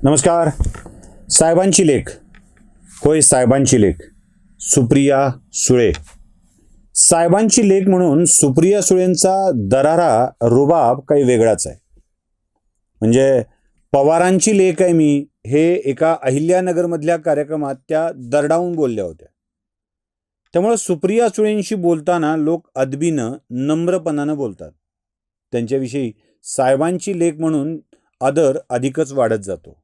नमस्कार. साहेबांची लेख. होय, साहेबांची लेख. सुप्रिया सुळे. साहेबांची लेख म्हणून सुप्रिया सुळेंचा दरारा रुबाब काही वेगळाच आहे. म्हणजे पवारांची लेख आहे मी, हे एका अहिल्यानगरमधल्या कार्यक्रमात त्या दरडावून बोलल्या होत्या. त्यामुळे सुप्रिया सुळेंशी बोलताना लोक अदबीनं, नम्रपणानं बोलतात. त्यांच्याविषयी साहेबांची लेख म्हणून आदर अधिकच वाढत जातो.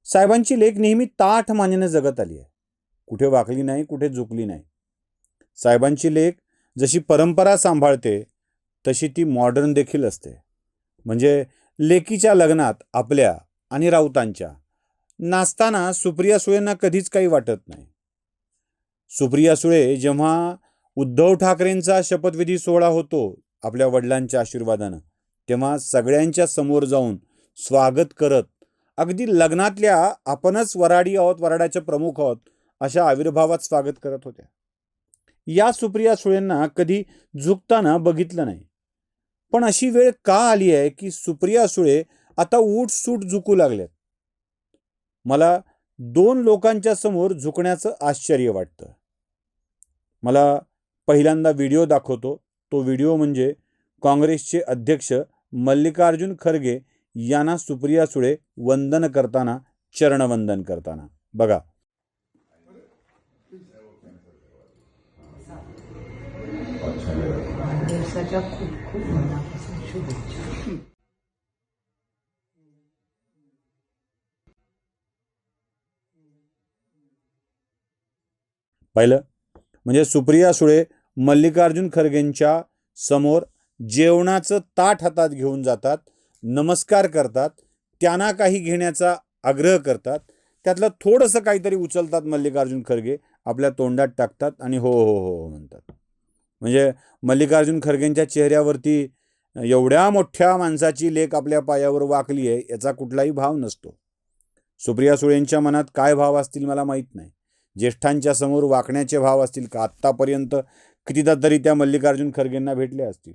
साहेबांची लेख नेहमी ताठ मानेनं जगत आली आहे. कुठे वाकली नाही, कुठे झुकली नाही. साहेबांची लेख जशी परंपरा सांभाळते तशी ती मॉडर्न देखील असते. म्हणजे लेकीच्या लग्नात आपल्या आणि राऊतांच्या नाचताना सुप्रिया सुळेंना कधीच काही वाटत नाही. सुप्रिया सुळे जेव्हा उद्धव ठाकरेंचा शपथविधी सोहळा होतो आपल्या वडिलांच्या आशीर्वादानं, तेव्हा सगळ्यांच्या समोर जाऊन स्वागत करत अगदी लग्नातल्या आपणच वराडी आहोत, वराडाचे प्रमुख आहोत अशा आविर्भावात स्वागत करत होत्या. या सुप्रिया सुळेंना कधी झुकताना बघितलं नाही. पण अशी वेळ का आली आहे की सुप्रिया सुळे आता उठसूट झुकू लागल्यात? मला दोन लोकांच्या समोर झुकण्याचं आश्चर्य वाटतं. मला पहिल्यांदा व्हिडिओ दाखवतो. तो व्हिडिओ म्हणजे काँग्रेसचे अध्यक्ष मल्लिकार्जुन खरगे यांना सुप्रिया सुळे वंदन करताना, चरणवंदन करताना. बघा. खूप खूप मनापासून शुभेच्छा. पाहिलं? म्हणजे सुप्रिया सुळे मल्लिकार्जुन खरगेंच्या समोर जेवणाचं ताट हातात घेऊन जातात, नमस्कार करतात, त्यांना काही घेण्याचा आग्रह करतात. त्यातलं थोडंसं काहीतरी उचलतात मल्लिकार्जुन खरगे, आपल्या तोंडात टाकतात आणि हो हो हो म्हणतात. म्हणजे मल्लिकार्जुन खरगेंच्या चेहऱ्यावरती एवढ्या मोठ्या माणसाची लेक आपल्या पायावर वाकली आहे याचा कुठलाही भाव नसतो. सुप्रिया सुळेंच्या मनात काय भाव असतील मला माहीत नाही. ज्येष्ठांच्या समोर वाकण्याचे भाव असतील का? आत्तापर्यंत कितीदा तरी त्या मल्लिकार्जुन खरगेंना भेटले असतील.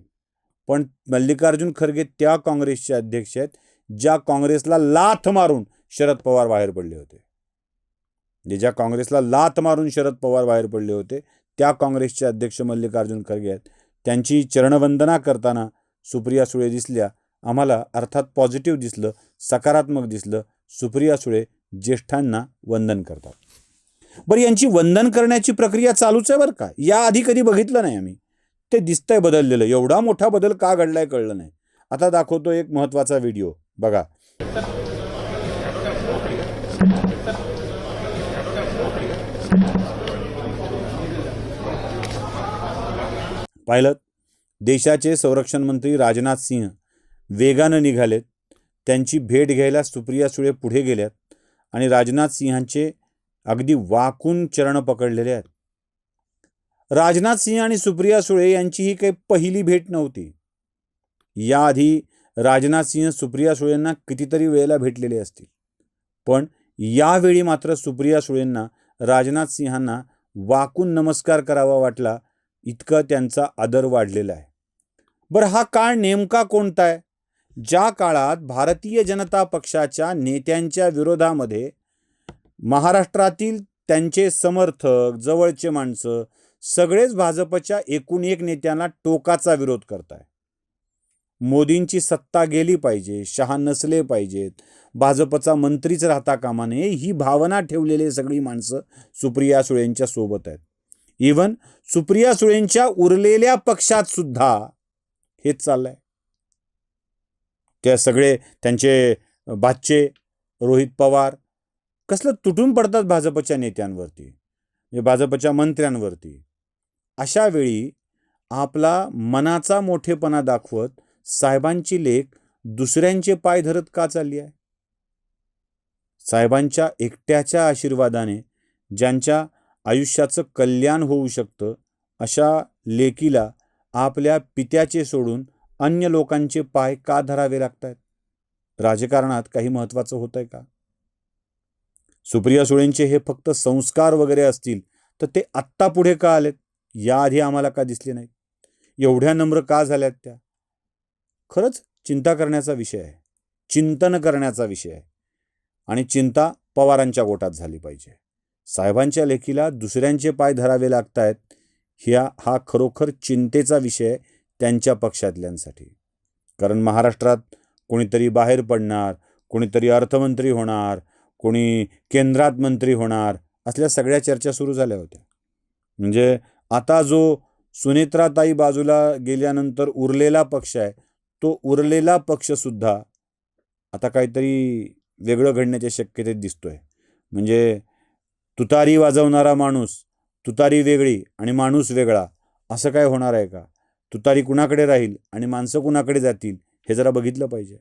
पण मल्लिकार्जुन खरगे त्या काँग्रेसचे अध्यक्ष आहेत ज्या काँग्रेसला लाथ मारून शरद पवार बाहेर पडले होते. ज्या काँग्रेसला लाथ मारून शरद पवार बाहेर पडले होते त्या काँग्रेसचे अध्यक्ष मल्लिकार्जुन खरगे आहेत. त्यांची चरणवंदना करताना सुप्रिया सुळे दिसल्या आम्हाला. अर्थात पॉझिटिव्ह दिसलं, सकारात्मक दिसलं. सुप्रिया सुळे ज्येष्ठांना वंदन करतात. बरं, यांची वंदन करण्याची प्रक्रिया चालूच आहे बरं का. याआधी कधी बघितलं नाही आम्ही. ते दिसतंय बदललेलं. एवढा मोठा बदल का घडलाय कळलं नाही. आता दाखवतो एक महत्त्वाचा व्हिडिओ. बघा. पाहिलं? देशाचे संरक्षण मंत्री राजनाथ सिंह वेगानं निघालेत. त्यांची भेट घ्यायला सुप्रिया सुळे पुढे गेल्यात आणि राजनाथ सिंहांचे अगदी वाकून चरण पकडलेले आहेत. राजनाथ सिंह आणि सुप्रिया सुळे यांची ही काही पहिली भेट नव्हती. याआधी राजनाथ सिंह सुप्रिया सुळेंना कितीतरी वेळेला भेटलेले असतील. पण यावेळी मात्र सुप्रिया सुळेंना राजनाथ सिंहांना वाकून नमस्कार करावा वाटला, इतकं त्यांचा आदर वाढलेला आहे. बरं, हा काळ नेमका कोणता आहे? ज्या काळात भारतीय जनता पक्षाच्या नेत्यांच्या विरोधामध्ये महाराष्ट्रातील त्यांचे समर्थक, जवळचे माणसं सगळेच भाजपच्या एकूण एक नेत्यांना टोकाचा विरोध करताय. मोदींची सत्ता गेली पाहिजे, शहा नसले पाहिजेत, भाजपचा मंत्रीच राहता कामा नये, ही भावना ठेवलेले सगळी माणसं सुप्रिया सुळेंच्या सोबत आहेत. इव्हन सुप्रिया सुळेंच्या उरलेल्या पक्षात सुद्धा हेच चाललंय. ते सगळे त्यांचे भाचे रोहित पवार कसलं तुटून पडतात भाजपच्या नेत्यांवरती, म्हणजे भाजपच्या मंत्र्यांवरती. अशा वेळी आपला मनाचा मोठेपणा दाखवत साहेबांची लेख दुसऱ्यांचे पाय धरत का चालली आहे? साहेबांच्या एकट्याच्या आशीर्वादाने ज्यांच्या आयुष्याचं कल्याण होऊ शकतं अशा लेकीला आपल्या पित्याचे सोडून अन्य लोकांचे पाय का धरावे लागतात? राजकारणात काही महत्त्वाचं होतंय का? सुप्रिया सुळेंचे हे फक्त संस्कार वगैरे असतील तर ते आत्ता पुढे का आलेत? याआधी आम्हाला का दिसले नाहीत? एवढ्या नम्र का झाल्यात त्या? खरंच चिंता करण्याचा विषय आहे, चिंतन करण्याचा विषय आहे. आणि चिंता पवारांच्या गोटात झाली पाहिजे. साहेबांच्या लेखीला दुसऱ्यांचे पाय धरावे लागत आहेत हा खरोखर चिंतेचा विषय त्यांच्या पक्षातल्यांसाठी. कारण महाराष्ट्रात कोणीतरी बाहेर पडणार, कोणीतरी अर्थमंत्री होणार, कोणी केंद्रात मंत्री होणार, असल्या सगळ्या चर्चा सुरू झाल्या होत्या. म्हणजे आता जो सुनेत्राताई बाजूला गेल्यानंतर उरलेला पक्ष आहे, तो उरलेला पक्षसुद्धा आता काहीतरी वेगळं घडण्याच्या शक्यतेत दिसतोय. म्हणजे तुतारी वाजवणारा माणूस, तुतारी वेगळी आणि माणूस वेगळा, असं काय होणार आहे का? तुतारी कुणाकडे राहील आणि माणसं कुणाकडे जातील हे जरा बघितलं पाहिजे.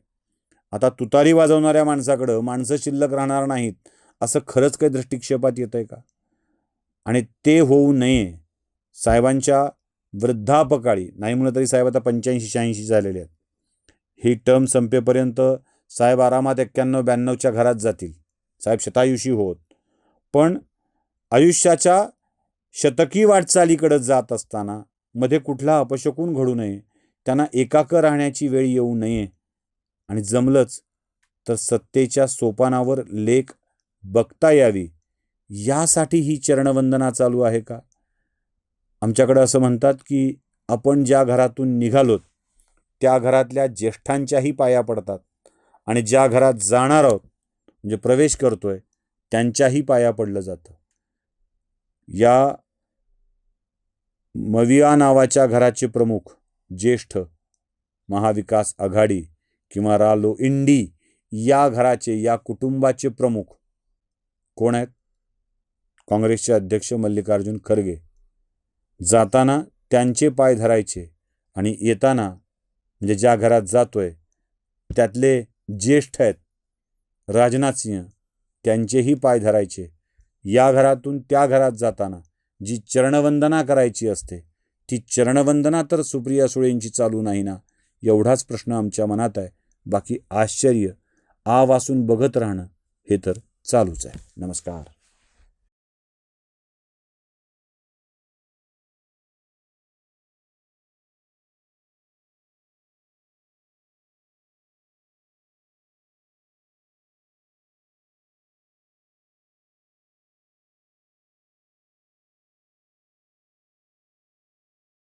आता तुतारी वाजवणाऱ्या माणसाकडं माणसं शिल्लक राहणार नाहीत असं खरंच काही दृष्टिक्षेपात येत आहे का? आणि ते होऊ नये. साहेबांच्या वृद्धापकाळी, नाही म्हणलं तरी साहेब आता 85-86 झालेले आहेत, ही टर्म संपेपर्यंत साहेब आरामात 91-92च्या घरात जातील. साहेब शतायुषी होत, पण आयुष्याच्या शतकी वाटचालीकडे जात असताना मध्ये कुठला अपशकुन घडू नये, त्यांना एकाक राहण्याची वेळ येऊ नये, आणि जमलंच तर सत्तेच्या सोपानावर लेक बघता यावी यासाठी ही चरणवंदना चालू आहे का? आमच्याकडं असं म्हणतात की आपण ज्या घरातून निघालोत त्या घरातल्या ज्येष्ठांच्याही पाया पडतात, आणि ज्या घरात जाणार आहोत म्हणजे प्रवेश करतोय त्यांच्याही पाया पडलं जातं. या मविया नावाच्या घराचे प्रमुख, ज्येष्ठ महाविकास आघाडी किंवा रालो इंडी या घराचे, या कुटुंबाचे प्रमुख कोण आहेत? काँग्रेसचे अध्यक्ष मल्लिकार्जुन खरगे. जाताना त्यांचे पाय धरायचे आणि येताना म्हणजे ज्या घरात जातोय त्यातले ज्येष्ठ आहेत राजनाथ सिंह, त्यांचेही पाय धरायचे. या घरातून त्या घरात जाताना जी चरणवंदना करायची असते ती चरणवंदना तर सुप्रिया सुळेंची चालू नाही ना, एवढाच प्रश्न आमच्या मनात आहे. बाकी आश्चर्य, आ वासून बघत राहणं हे तर चालूच आहे. नमस्कार.